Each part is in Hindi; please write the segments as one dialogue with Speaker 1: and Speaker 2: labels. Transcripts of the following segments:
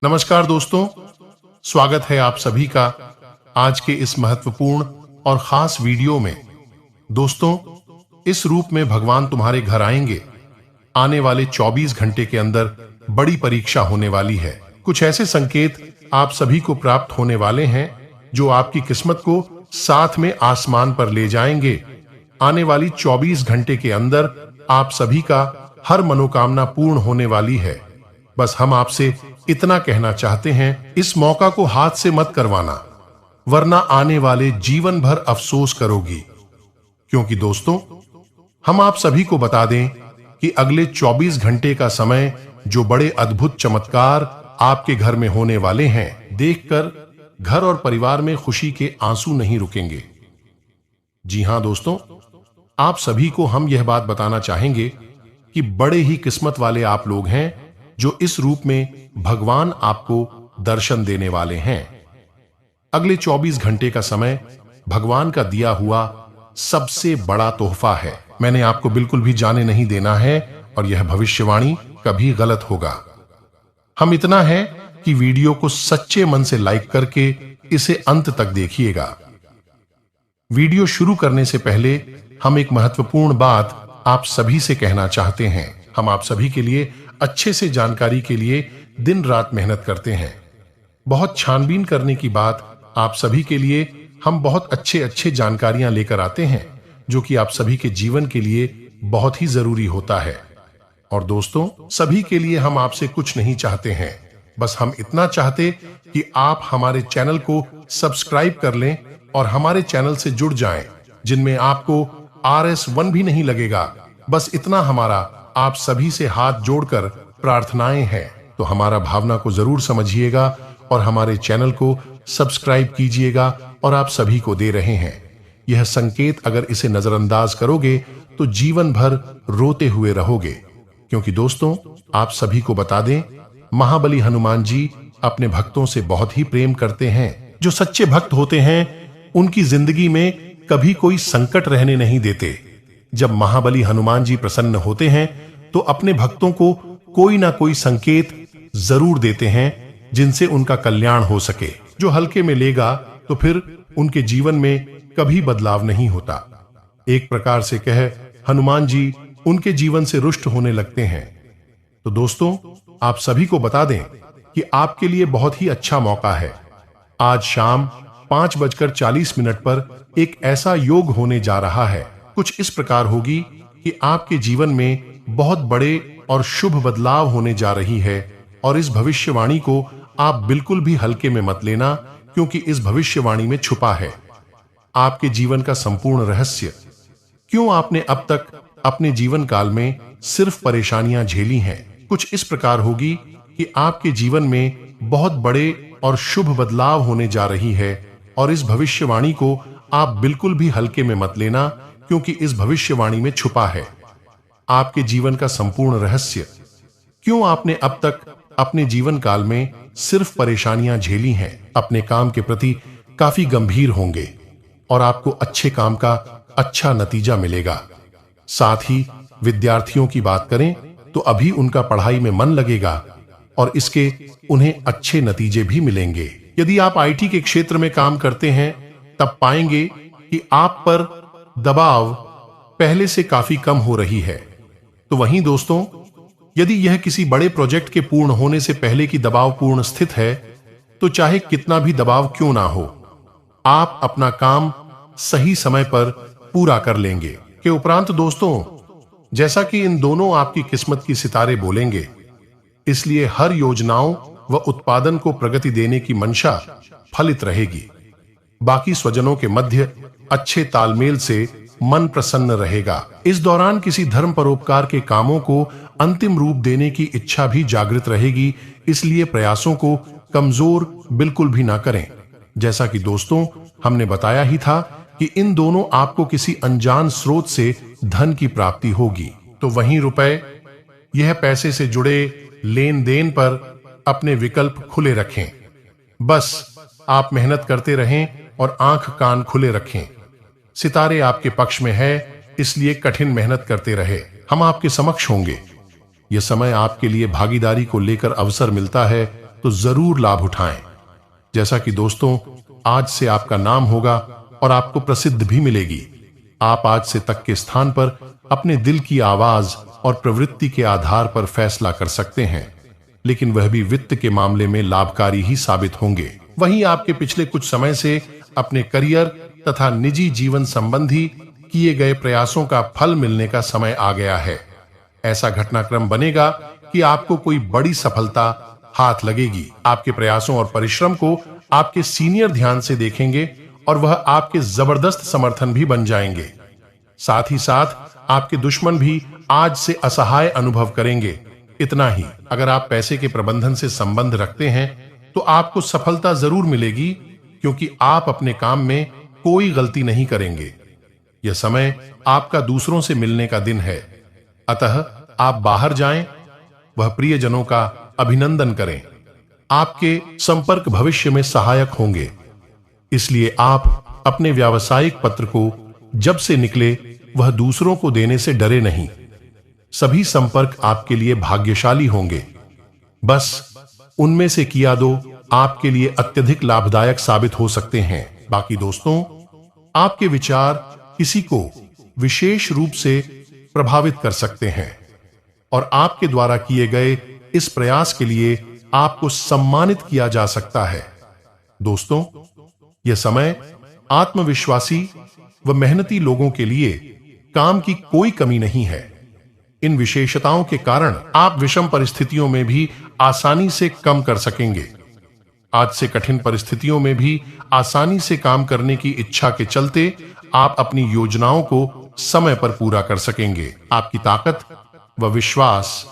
Speaker 1: नमस्कार दोस्तों, स्वागत है आप सभी का आज के इस महत्वपूर्ण और खास वीडियो में। दोस्तों, इस रूप में भगवान तुम्हारे घर आएंगे। आने वाले 24 घंटे के अंदर बड़ी परीक्षा होने वाली है। कुछ ऐसे संकेत आप सभी को प्राप्त होने वाले हैं जो आपकी किस्मत को साथ में आसमान पर ले जाएंगे। आने वाली 24 घंटे के अंदर आप सभी का हर मनोकामना पूर्ण होने वाली है। बस हम आपसे इतना कहना चाहते हैं, इस मौका को हाथ से मत करवाना, वरना आने वाले जीवन भर अफसोस करोगी। क्योंकि दोस्तों, हम आप सभी को बता दें कि अगले 24 घंटे का समय जो बड़े अद्भुत चमत्कार आपके घर में होने वाले हैं, देखकर घर और परिवार में खुशी के आंसू नहीं रुकेंगे। जी हां दोस्तों, आप सभी को हम यह बात बताना चाहेंगे कि बड़े ही किस्मत वाले आप लोग हैं जो इस रूप में भगवान आपको दर्शन देने वाले हैं। अगले 24 घंटे का समय भगवान का दिया हुआ सबसे बड़ा तोहफा है। मैंने आपको बिल्कुल भी जाने नहीं देना है और यह भविष्यवाणी कभी गलत होगा। हम इतना है कि वीडियो को सच्चे मन से लाइक करके इसे अंत तक देखिएगा। वीडियो शुरू करने से पहले हम एक महत्वपूर्ण बात आप सभी से कहना चाहते हैं। हम आप सभी के लिए अच्छे से जानकारी के लिए दिन रात मेहनत करते हैं। बहुत छानबीन करने की बात आप सभी के लिए हम बहुत अच्छे जानकारियां लेकर आते हैं जो कि आप सभी के जीवन के लिए बहुत ही जरूरी होता है। और दोस्तों, सभी के लिए हम आपसे कुछ नहीं चाहते हैं, बस हम इतना चाहते कि आप हमारे चैनल को सब्सक्राइब कर लें और हमारे चैनल से जुड़ जाएं, जिनमें आपको RS1 भी नहीं लगेगा। बस इतना हमारा आप सभी से हाथ जोड़कर प्रार्थनाएं हैं। तो हमारा भावना को जरूर समझिएगा और हमारे चैनल को सब्सक्राइब कीजिएगा। और आप सभी को दे रहे हैं यह संकेत, अगर इसे नजरअंदाज करोगे तो जीवन भर रोते हुए रहोगे। क्योंकि दोस्तों, आप सभी को बता दें, महाबली हनुमान जी अपने भक्तों से बहुत ही प्रेम करते हैं। जो सच्चे भक्त होते हैं उनकी जिंदगी में कभी कोई संकट रहने नहीं देते। जब महाबली हनुमान जी प्रसन्न होते हैं तो अपने भक्तों को कोई ना कोई संकेत जरूर देते हैं जिनसे उनका कल्याण हो सके। जो हल्के में लेगा तो फिर उनके जीवन में कभी बदलाव नहीं होता। एक प्रकार से कह, हनुमान जी उनके जीवन से रुष्ट होने लगते हैं। तो दोस्तों, आप सभी को बता दें कि आपके लिए बहुत ही अच्छा मौका है। आज शाम 5:40 पर एक ऐसा योग होने जा रहा है। कुछ इस प्रकार होगी कि आपके जीवन में बहुत बड़े और शुभ बदलाव होने जा रही है। और इस भविष्यवाणी को आप बिल्कुल भी हल्के में मत लेना, क्योंकि इस भविष्यवाणी में छुपा है आपके जीवन का संपूर्ण रहस्य। क्यों आपने अब तक अपने जीवन काल में सिर्फ परेशानियां झेली हैं। कुछ इस प्रकार होगी कि आपके जीवन में बहुत बड़े और शुभ बदलाव होने जा रही है। और इस भविष्यवाणी को आप बिल्कुल भी हल्के में मत लेना, क्योंकि इस भविष्यवाणी में छुपा है आपके जीवन का संपूर्ण रहस्य। क्यों आपने अब तक अपने जीवन काल में सिर्फ परेशानियां झेली हैं। अपने काम के प्रति काफी गंभीर होंगे और आपको अच्छे काम का अच्छा नतीजा मिलेगा। साथ ही विद्यार्थियों की बात करें तो अभी उनका पढ़ाई में मन लगेगा और इसके उन्हें अच्छे नतीजे भी मिलेंगे। यदि आप IT के क्षेत्र में काम करते हैं तब पाएंगे कि आप पर दबाव पहले से काफी कम हो रही है। तो वहीं दोस्तों, यदि यह किसी बड़े प्रोजेक्ट के पूर्ण होने से पहले की दबावपूर्ण स्थिति है, तो चाहे कितना भी दबाव क्यों ना हो, आप अपना काम सही समय पर पूरा कर लेंगे। के उपरांत दोस्तों, जैसा कि इन दोनों आपकी किस्मत की सितारे बोलेंगे, इसलिए हर योजनाओं व उत्पादन को प्रगति देने की मंशा फलित रहेगी। बाकी स्वजनों के मध्य अच्छे तालमेल से मन प्रसन्न रहेगा। इस दौरान किसी धर्म परोपकार के कामों को अंतिम रूप देने की इच्छा भी जागृत रहेगी, इसलिए प्रयासों को कमजोर बिल्कुल भी ना करें। जैसा कि दोस्तों हमने बताया ही था कि इन दोनों आपको किसी अनजान स्रोत से धन की प्राप्ति होगी। तो वहीं रुपए, यह पैसे से जुड़े लेन देन पर अपने विकल्प खुले रखें। बस आप मेहनत करते रहें और आंख कान खुले रखें। सितारे आपके पक्ष में है, इसलिए कठिन मेहनत करते रहे। हम आपके समक्ष होंगे। यह समय आपके लिए भागीदारी को लेकर अवसर मिलता है तो जरूर लाभ उठाएं। जैसा कि दोस्तों, आज से आपका नाम होगा और आपको प्रसिद्ध भी मिलेगी। आप आज से तक के स्थान पर अपने दिल की आवाज और प्रवृत्ति के आधार पर फैसला कर सकते हैं, लेकिन वह भी वित्त के मामले में लाभकारी ही साबित होंगे। वहीं आपके पिछले कुछ समय से अपने करियर तथा निजी जीवन संबंधी किए गए प्रयासों का फल मिलने का समय आ गया है। ऐसा घटनाक्रम बनेगा कि आपको कोई बड़ी सफलता हाथ लगेगी। आपके प्रयासों और परिश्रम को आपके सीनियर ध्यान से देखेंगे और वह आपके जबरदस्त समर्थन भी बन जाएंगे। साथ ही साथ आपके दुश्मन भी आज से असहाय अनुभव करेंगे। इतना ही, अगर आप पैसे के प्रबंधन से संबंध रखते हैं तो आपको सफलता जरूर मिलेगी, क्योंकि आप अपने काम में कोई गलती नहीं करेंगे। यह समय आपका दूसरों से मिलने का दिन है, अतः आप बाहर जाएं, वह प्रियजनों का अभिनंदन करें। आपके संपर्क भविष्य में सहायक होंगे, इसलिए आप अपने व्यावसायिक पत्र को जब से निकले वह दूसरों को देने से डरे नहीं। सभी संपर्क आपके लिए भाग्यशाली होंगे, बस उनमें से किया दो आपके लिए अत्यधिक लाभदायक साबित हो सकते हैं। बाकी दोस्तों, आपके विचार किसी को विशेष रूप से प्रभावित कर सकते हैं और आपके द्वारा किए गए इस प्रयास के लिए आपको सम्मानित किया जा सकता है। दोस्तों, यह समय आत्मविश्वासी व मेहनती लोगों के लिए काम की कोई कमी नहीं है। इन विशेषताओं के कारण आप विषम परिस्थितियों में भी आसानी से कम कर सकेंगे। आज से कठिन परिस्थितियों में भी आसानी से काम करने की इच्छा के चलते आप अपनी योजनाओं को समय पर पूरा कर सकेंगे। आपकी ताकत व विश्वास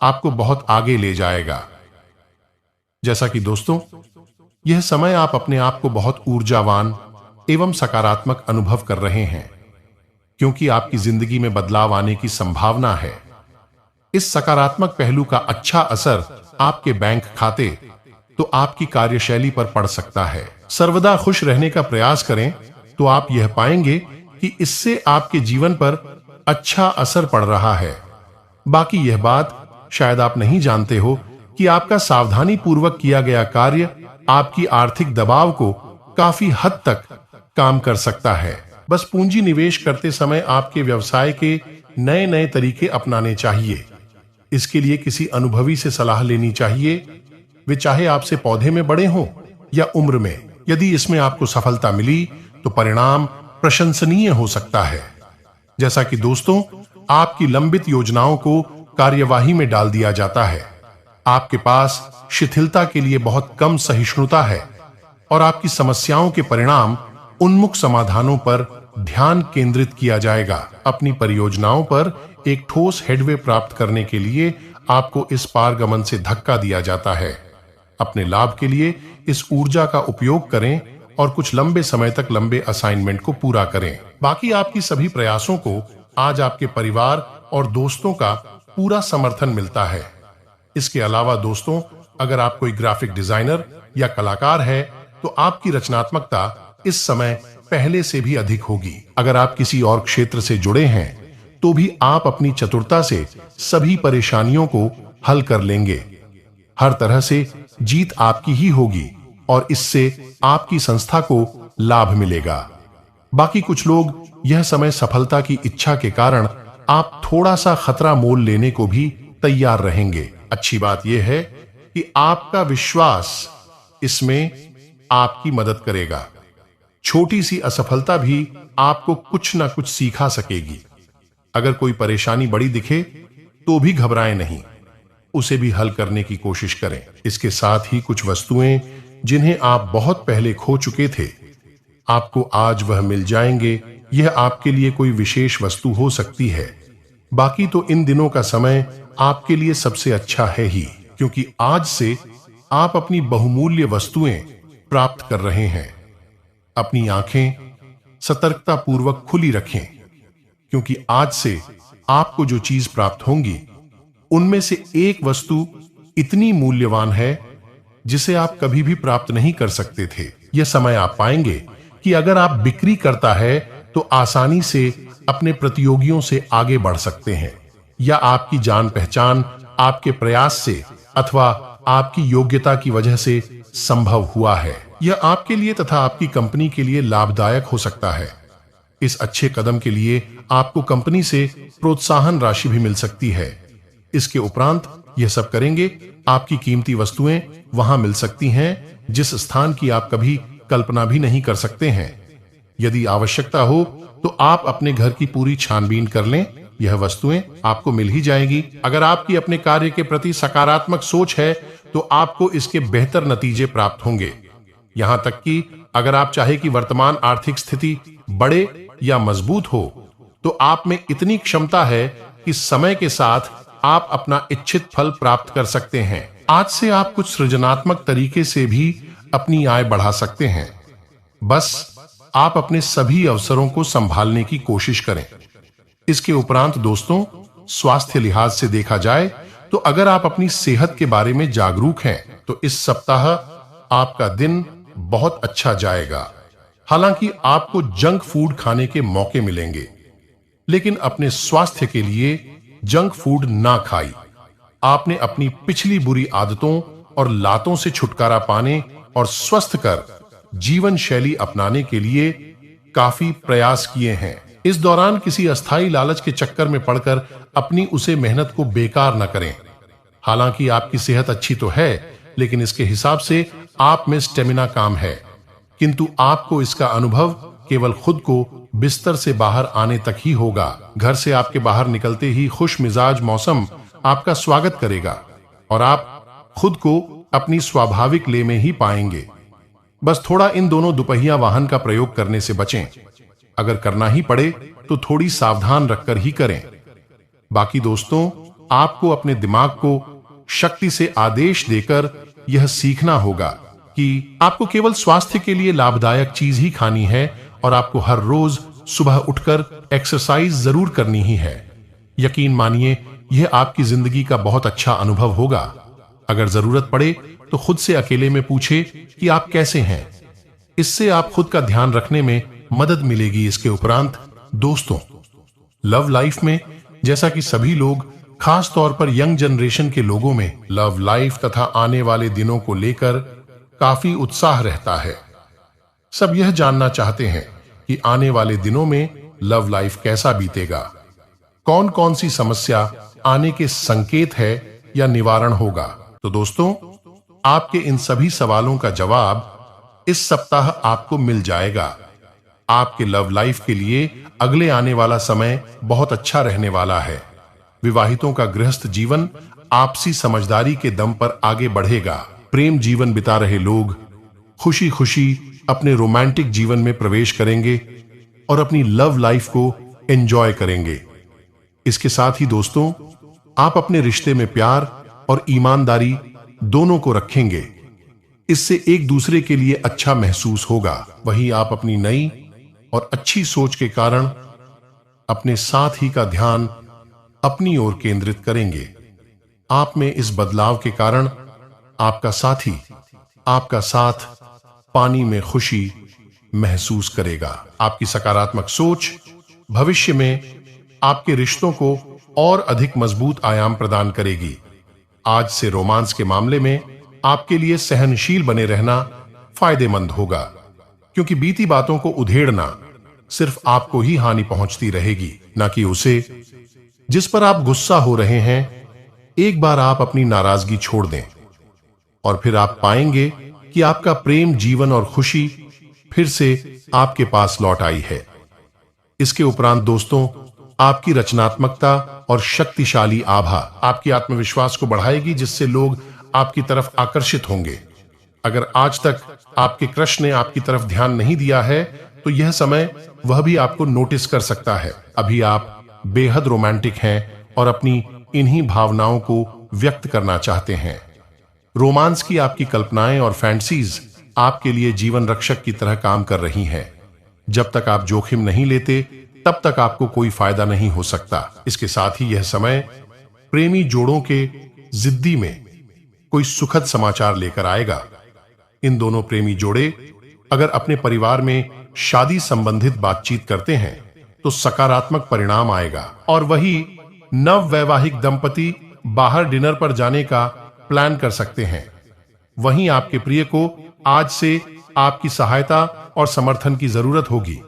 Speaker 1: आपको बहुत आगे ले जाएगा। जैसा कि दोस्तों, यह समय आप अपने आप को बहुत ऊर्जावान एवं सकारात्मक अनुभव कर रहे हैं, क्योंकि आपकी जिंदगी में बदलाव आने की संभावना है। इस सकारात्मक पहलू का अच्छा असर आपके बैंक खाते तो आपकी कार्यशैली पर पड़ सकता है। सर्वदा खुश रहने का प्रयास करें तो आप यह पाएंगे कि इससे आपके जीवन पर अच्छा असर पड़ रहा है। बाकी यह बात शायद आप नहीं जानते हो कि आपका सावधानी पूर्वक किया गया कार्य आपकी आर्थिक दबाव को काफी हद तक काम कर सकता है। बस पूंजी निवेश करते समय आपके व्यवसाय के नए नए तरीके अपनाने चाहिए। इसके लिए किसी अनुभवी से सलाह लेनी चाहिए, वे चाहे आपसे पौधे में बड़े हों या उम्र में। यदि इसमें आपको सफलता मिली तो परिणाम प्रशंसनीय हो सकता है। जैसा कि दोस्तों, आपकी लंबित योजनाओं को कार्यवाही में डाल दिया जाता है। आपके पास शिथिलता के लिए बहुत कम सहिष्णुता है और आपकी समस्याओं के परिणाम उन्मुख समाधानों पर ध्यान केंद्रित किया जाएगा। अपनी परियोजनाओं पर एक ठोस हेडवे प्राप्त करने के लिए आपको इस पारगमन से धक्का दिया जाता है। अपने लाभ के लिए इस ऊर्जा का उपयोग करें और कुछ लंबे समय तक लंबे असाइनमेंट को पूरा करें। बाकी आपकी सभी प्रयासों को आज आपके परिवार और दोस्तों का पूरा समर्थन मिलता है। इसके अलावा दोस्तों, अगर आप कोई ग्राफिक डिजाइनर या कलाकार है तो आपकी रचनात्मकता इस समय पहले से भी अधिक होगी। अगर आप किसी और क्षेत्र से जुड़े हैं तो भी आप अपनी चतुरता से सभी परेशानियों को हल कर लेंगे। हर तरह से जीत आपकी ही होगी और इससे आपकी संस्था को लाभ मिलेगा। बाकी कुछ लोग यह समय सफलता की इच्छा के कारण आप थोड़ा सा खतरा मोल लेने को भी तैयार रहेंगे। अच्छी बात यह है कि आपका विश्वास इसमें आपकी मदद करेगा। छोटी सी असफलता भी आपको कुछ ना कुछ सिखा सकेगी। अगर कोई परेशानी बड़ी दिखे तो भी घबराएं नहीं, उसे भी हल करने की कोशिश करें। इसके साथ ही कुछ वस्तुएं जिन्हें आप बहुत पहले खो चुके थे, आपको आज वह मिल जाएंगे। यह आपके लिए कोई विशेष वस्तु हो सकती है। बाकी तो इन दिनों का समय आपके लिए सबसे अच्छा है ही, क्योंकि आज से आप अपनी बहुमूल्य वस्तुएं प्राप्त कर रहे हैं। अपनी आंखें सतर्कता पूर्वक खुली रखें, क्योंकि आज से आपको जो चीज प्राप्त होंगी उनमें से एक वस्तु इतनी मूल्यवान है जिसे आप कभी भी प्राप्त नहीं कर सकते थे। यह समय आप पाएंगे कि अगर आप बिक्री करता है तो आसानी से अपने प्रतियोगियों से आगे बढ़ सकते हैं, या आपकी जान पहचान आपके प्रयास से अथवा आपकी योग्यता की वजह से संभव हुआ है। यह आपके लिए तथा आपकी कंपनी के लिए लाभदायक हो सकता है। इस अच्छे कदम के लिए आपको कंपनी से प्रोत्साहन राशि भी मिल सकती है। इसके उपरांत यह सब करेंगे आपकी कीमती वस्तुएं वहां मिल सकती हैं जिस स्थान की आप कभी कल्पना भी नहीं कर सकते हैं। यदि आवश्यकता हो तो आप अपने घर की पूरी छानबीन कर लें, यह वस्तुएं आपको मिल ही जाएगी। अगर आपकी अपने कार्य के प्रति सकारात्मक सोच है तो आपको इसके बेहतर नतीजे प्राप्त होंगे। यहां तक कि अगर आप चाहे कि वर्तमान आर्थिक स्थिति बढ़े या मजबूत हो तो आप में इतनी क्षमता है कि समय के साथ आप अपना इच्छित फल प्राप्त कर सकते हैं। आज से आप कुछ सृजनात्मक तरीके से भी अपनी आय बढ़ा सकते हैं। बस आप अपने सभी अवसरों को संभालने की कोशिश करें। इसके उपरांत दोस्तों, स्वास्थ्य लिहाज से देखा जाए तो अगर आप अपनी सेहत के बारे में जागरूक हैं तो इस सप्ताह आपका दिन बहुत अच्छा जाएगा। हालांकि आपको जंक फूड खाने के मौके मिलेंगे, लेकिन अपने स्वास्थ्य के लिए जंक फूड ना खाई। आपने अपनी पिछली बुरी आदतों और लातों से छुटकारा पाने और स्वस्थ कर जीवन शैली अपनाने के लिए काफी प्रयास किए हैं। इस दौरान किसी अस्थायी लालच के चक्कर में पड़कर अपनी उसे मेहनत को बेकार न करें। हालांकि आपकी सेहत अच्छी तो है, लेकिन इसके हिसाब से आप में स्टेमिना कम है, किंतु आपको इसका अनुभव केवल खुद को बिस्तर से बाहर आने तक ही होगा। घर से आपके बाहर निकलते ही खुश मिजाज मौसम आपका स्वागत करेगा और आप खुद को अपनी स्वाभाविक ले में ही पाएंगे। बस थोड़ा इन दोनों दुपहिया वाहन का प्रयोग करने से बचें। अगर करना ही पड़े तो थोड़ी सावधान रखकर ही करें। बाकी दोस्तों, आपको अपने दिमाग को शक्ति से आदेश देकर यह सीखना होगा कि आपको केवल स्वास्थ्य के लिए लाभदायक चीज ही खानी है और आपको हर रोज सुबह उठकर एक्सरसाइज जरूर करनी ही है। यकीन मानिए, यह आपकी जिंदगी का बहुत अच्छा अनुभव होगा। अगर जरूरत पड़े तो खुद से अकेले में पूछे कि आप कैसे हैं। इससे आप खुद का ध्यान रखने में मदद मिलेगी। इसके उपरांत दोस्तों, लव लाइफ में जैसा कि सभी लोग, खास तौर पर यंग जनरेशन के लोगों में लव लाइफ तथा आने वाले दिनों को लेकर काफी उत्साह रहता है। सब यह जानना चाहते हैं कि आने वाले दिनों में लव लाइफ कैसा बीतेगा, कौन कौन सी समस्या आने के संकेत है या निवारण होगा। तो दोस्तों, आपके इन सभी सवालों का जवाब इस सप्ताह आपको मिल जाएगा। आपके लव लाइफ के लिए अगले आने वाला समय बहुत अच्छा रहने वाला है। विवाहितों का गृहस्थ जीवन आपसी समझदारी के दम पर आगे बढ़ेगा। प्रेम जीवन बिता रहे लोग खुशी खुशी अपने रोमांटिक जीवन में प्रवेश करेंगे और अपनी लव लाइफ को एंजॉय करेंगे। इसके साथ ही दोस्तों, आप अपने रिश्ते में प्यार और ईमानदारी दोनों को रखेंगे। इससे एक दूसरे के लिए अच्छा महसूस होगा। वहीं आप अपनी नई और अच्छी सोच के कारण अपने साथ ही का ध्यान अपनी ओर केंद्रित करेंगे। आप में इस बदलाव के कारण आपका साथी आपका साथ पानी में खुशी महसूस करेगा। आपकी सकारात्मक सोच भविष्य में आपके रिश्तों को और अधिक मजबूत आयाम प्रदान करेगी। आज से रोमांस के मामले में आपके लिए सहनशील बने रहना फायदेमंद होगा, क्योंकि बीती बातों को उधेड़ना सिर्फ आपको ही हानि पहुंचती रहेगी, ना कि उसे। जिस पर आप गुस्सा हो रहे हैं, एक बार आप अपनी नाराजगी छोड़ दें और फिर आप पाएंगे कि आपका प्रेम जीवन और खुशी फिर से आपके पास लौट आई है। इसके उपरांत दोस्तों, आपकी रचनात्मकता और शक्तिशाली आभा आपकी आत्मविश्वास को बढ़ाएगी, जिससे लोग आपकी तरफ आकर्षित होंगे। अगर आज तक आपके क्रश ने आपकी तरफ ध्यान नहीं दिया है तो यह समय वह भी आपको नोटिस कर सकता है। अभी आप बेहद रोमांटिक हैं और अपनी इन्हीं भावनाओं को व्यक्त करना चाहते हैं। रोमांस की आपकी कल्पनाएं और फैंटसीज आपके लिए जीवन रक्षक की तरह काम कर रही हैं। जब तक आप जोखिम नहीं लेते तब तक आपको कोई फायदा नहीं हो सकता। इसके साथ ही यह समय प्रेमी जोड़ों के जिद्दी में कोई सुखद समाचार लेकर आएगा। इन दोनों प्रेमी जोड़े अगर अपने परिवार में शादी संबंधित बातचीत करते हैं तो सकारात्मक परिणाम आएगा, और वही नव वैवाहिक दंपति बाहर डिनर पर जाने का प्लान कर सकते हैं। वहीं आपके प्रिय को आज से आपकी सहायता और समर्थन की जरूरत होगी।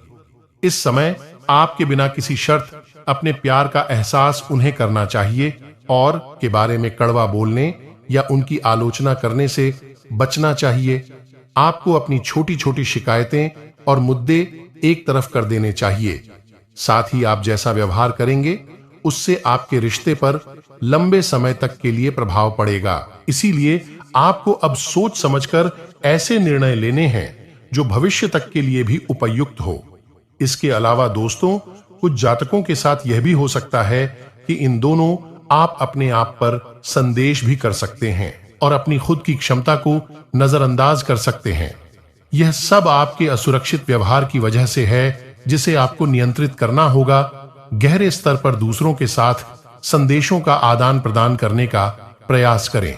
Speaker 1: इस समय आपके बिना किसी शर्त अपने प्यार का एहसास उन्हें करना चाहिए और के बारे में कड़वा बोलने या उनकी आलोचना करने से बचना चाहिए। आपको अपनी छोटी-छोटी शिकायतें और मुद्दे एक तरफ कर देने चाहिए। साथ ही आप जैसा व्यवहार करेंगे उससे आपके रिश्ते पर लंबे समय तक के लिए प्रभाव पड़ेगा। इसीलिए आपको अब सोच समझकर ऐसे निर्णय लेने हैं जो भविष्य तक के लिए भी उपयुक्त हो। इसके अलावा दोस्तों, कुछ जातकों के साथ यह भी हो सकता है कि इन दोनों आप अपने आप पर संदेश भी कर सकते हैं और अपनी खुद की क्षमता को नजरअंदाज कर सकते हैं। यह सब आपके असुरक्षित व्यवहार की वजह से है, जिसे आपको नियंत्रित करना होगा। गहरे स्तर पर दूसरों के साथ संदेशों का आदान प्रदान करने का प्रयास करें।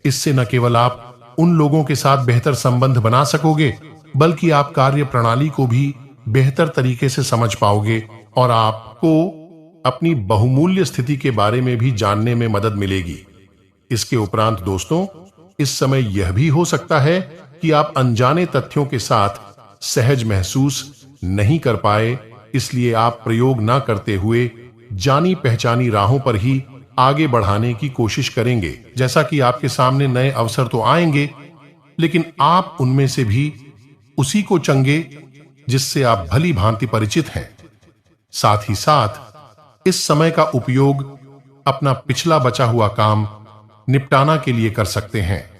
Speaker 1: इससे न केवल आप उन लोगों के साथ बेहतर संबंध बना सकोगे, बल्कि आप कार्य प्रणाली को भी बेहतर तरीके से समझ पाओगे और आपको अपनी बहुमूल्य स्थिति के बारे में भी जानने में मदद मिलेगी। इसके उपरांत दोस्तों, इस समय यह भी हो सकता है कि आप अनजाने तथ्यों के साथ सहज महसूस नहीं कर पाए, इसलिए आप प्रयोग ना करते हुए जानी पहचानी राहों पर ही आगे बढ़ाने की कोशिश करेंगे। जैसा कि आपके सामने नए अवसर तो आएंगे, लेकिन आप उनमें से भी उसी को चुनेंगे जिससे आप भली भांति परिचित हैं। साथ ही साथ इस समय का उपयोग अपना पिछला बचा हुआ काम निपटाना के लिए कर सकते हैं।